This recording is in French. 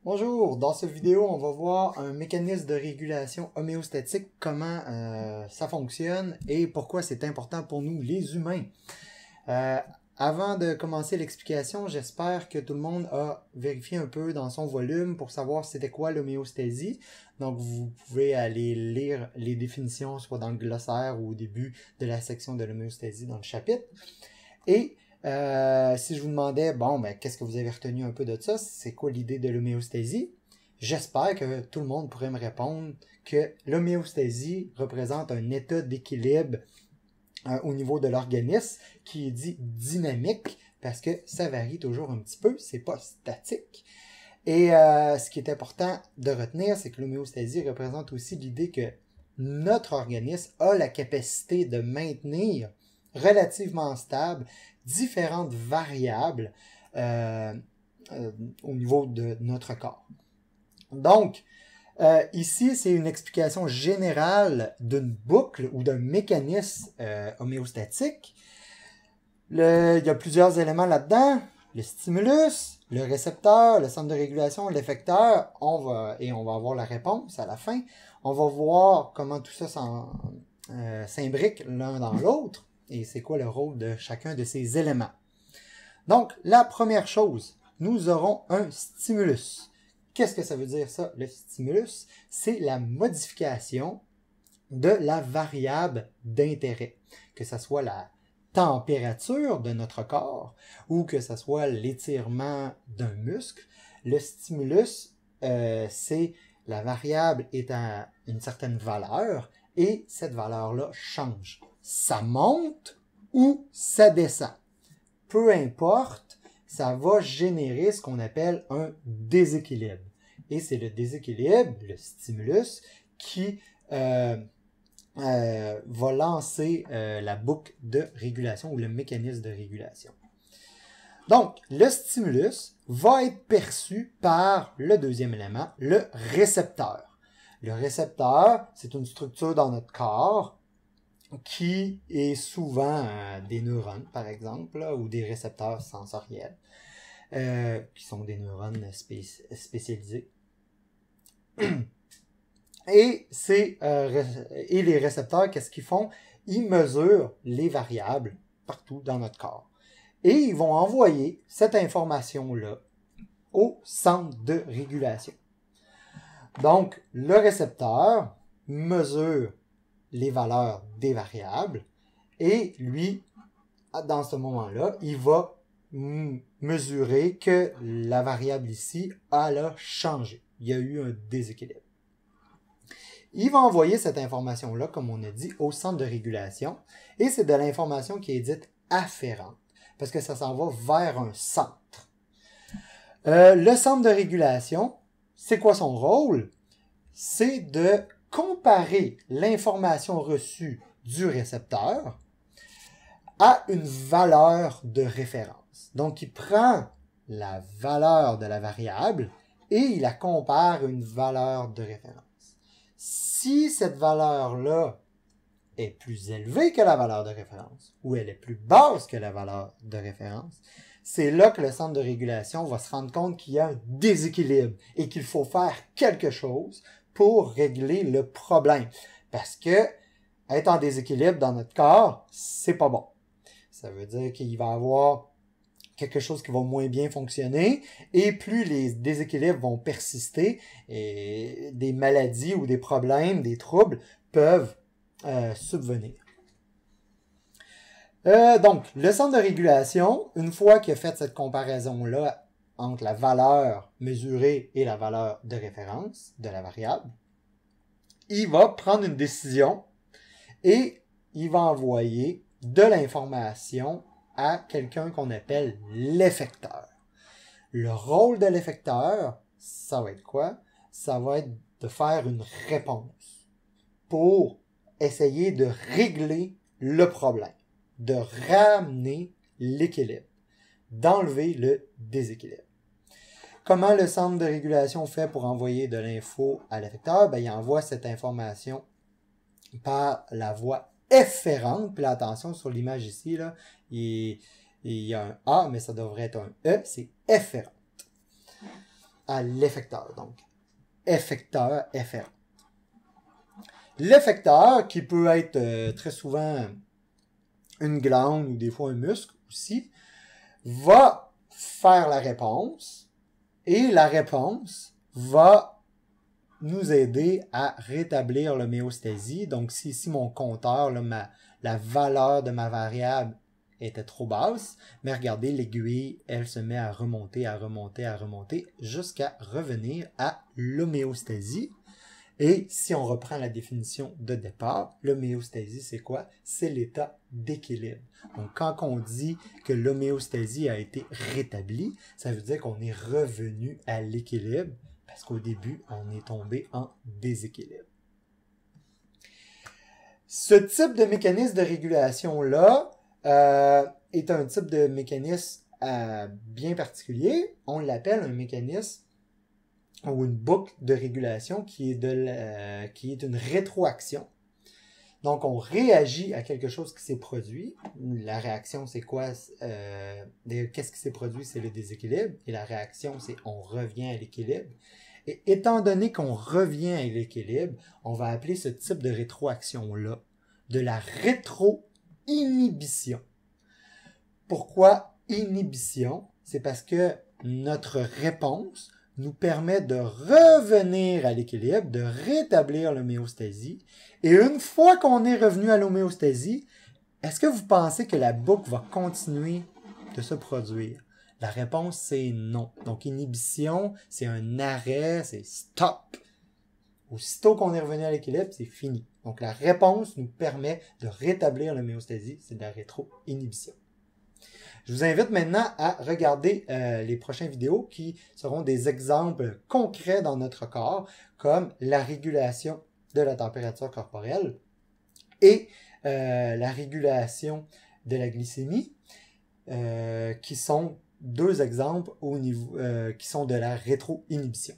Bonjour, dans cette vidéo, on va voir un mécanisme de régulation homéostatique, comment ça fonctionne et pourquoi c'est important pour nous les humains. Avant de commencer l'explication, j'espère que tout le monde a vérifié un peu dans son volume pour savoir c'était quoi l'homéostasie. Donc vous pouvez aller lire les définitions soit dans le glossaire ou au début de la section de l'homéostasie dans le chapitre. Et si je vous demandais, bon, ben, qu'est-ce que vous avez retenu un peu de ça? C'est quoi l'idée de l'homéostasie? J'espère que tout le monde pourrait me répondre que l'homéostasie représente un état d'équilibre au niveau de l'organisme qui est dit dynamique parce que ça varie toujours un petit peu, c'est pas statique. Et ce qui est important de retenir, c'est que l'homéostasie représente aussi l'idée que notre organisme a la capacité de maintenir relativement stable différentes variables au niveau de notre corps. Donc, ici, c'est une explication générale d'une boucle ou d'un mécanisme homéostatique. Il y a plusieurs éléments là-dedans. Le stimulus, le récepteur, le centre de régulation, l'effecteur. On va avoir la réponse à la fin. On va voir comment tout ça s'imbrique l'un dans l'autre et c'est quoi le rôle de chacun de ces éléments. Donc, la première chose, nous aurons un stimulus. Qu'est-ce que ça veut dire ça, le stimulus? C'est la modification de la variable d'intérêt, que ce soit la température de notre corps ou que ce soit l'étirement d'un muscle. Le stimulus, c'est la variable est à une certaine valeur et cette valeur-là change. Ça monte ou ça descend. Peu importe, ça va générer ce qu'on appelle un déséquilibre. Et c'est le déséquilibre, le stimulus, qui va lancer la boucle de régulation ou le mécanisme de régulation. Donc, le stimulus va être perçu par le deuxième élément, le récepteur. Le récepteur, c'est une structure dans notre corps qui est souvent des neurones, par exemple, là, ou des récepteurs sensoriels, qui sont des neurones spécialisés. Et les récepteurs, qu'est-ce qu'ils font? Ils mesurent les variables partout dans notre corps. Et ils vont envoyer cette information-là au centre de régulation. Donc, le récepteur mesure les valeurs des variables et lui, dans ce moment-là, il va mesurer que la variable ici, elle a changé. Il y a eu un déséquilibre. Il va envoyer cette information-là, comme on a dit, au centre de régulation et c'est de l'information qui est dite afférente parce que ça s'en va vers un centre. Le centre de régulation, c'est quoi son rôle? C'est de comparer l'information reçue du récepteur à une valeur de référence. Donc, il prend la valeur de la variable et il la compare à une valeur de référence. Si cette valeur-là est plus élevée que la valeur de référence ou elle est plus basse que la valeur de référence, c'est là que le centre de régulation va se rendre compte qu'il y a un déséquilibre et qu'il faut faire quelque chose pour régler le problème. Parce que être en déséquilibre dans notre corps, c'est pas bon. Ça veut dire qu'il va y avoir quelque chose qui va moins bien fonctionner et plus les déséquilibres vont persister et des maladies ou des problèmes, des troubles peuvent subvenir. Donc, le centre de régulation, une fois qu'il a fait cette comparaison-là entre la valeur mesurée et la valeur de référence de la variable, il va prendre une décision et il va envoyer de l'information à quelqu'un qu'on appelle l'effecteur. Le rôle de l'effecteur, ça va être quoi? Ça va être de faire une réponse pour essayer de régler le problème, de ramener l'équilibre, d'enlever le déséquilibre. Comment le centre de régulation fait pour envoyer de l'info à l'effecteur? Ben, il envoie cette information par la voie efférente. Puis là, attention, sur l'image ici, là, il y a un A, mais ça devrait être un E, c'est efférente. à l'effecteur. Donc, effecteur, FR. L'effecteur, qui peut être très souvent une glande ou des fois un muscle aussi, va faire la réponse et la réponse va nous aider à rétablir l'homéostasie. Donc, si ici mon compteur, là, la valeur de ma variable était trop basse, mais regardez, l'aiguille, elle se met à remonter, à remonter, à remonter, jusqu'à revenir à l'homéostasie. Et si on reprend la définition de départ, l'homéostasie, c'est quoi? C'est l'état d'équilibre. Donc, quand on dit que l'homéostasie a été rétablie, ça veut dire qu'on est revenu à l'équilibre, parce qu'au début, on est tombé en déséquilibre. Ce type de mécanisme de régulation-là est un type de mécanisme bien particulier. On l'appelle un mécanisme ou une boucle de régulation qui est une rétroaction. Donc, on réagit à quelque chose qui s'est produit. La réaction, c'est quoi? Qu'est-ce qui s'est produit? C'est le déséquilibre. Et la réaction, c'est on revient à l'équilibre. Et étant donné qu'on revient à l'équilibre, on va appeler ce type de rétroaction-là de la rétro-inhibition. Pourquoi inhibition? C'est parce que notre réponse nous permet de revenir à l'équilibre, de rétablir l'homéostasie. Et une fois qu'on est revenu à l'homéostasie, est-ce que vous pensez que la boucle va continuer de se produire? La réponse, c'est non. Donc, inhibition, c'est un arrêt, c'est stop. Aussitôt qu'on est revenu à l'équilibre, c'est fini. Donc, la réponse nous permet de rétablir l'homéostasie, c'est de la rétro-inhibition. Je vous invite maintenant à regarder les prochaines vidéos qui seront des exemples concrets dans notre corps, comme la régulation de la température corporelle et la régulation de la glycémie, qui sont deux exemples au niveau, qui sont de la rétro-inhibition.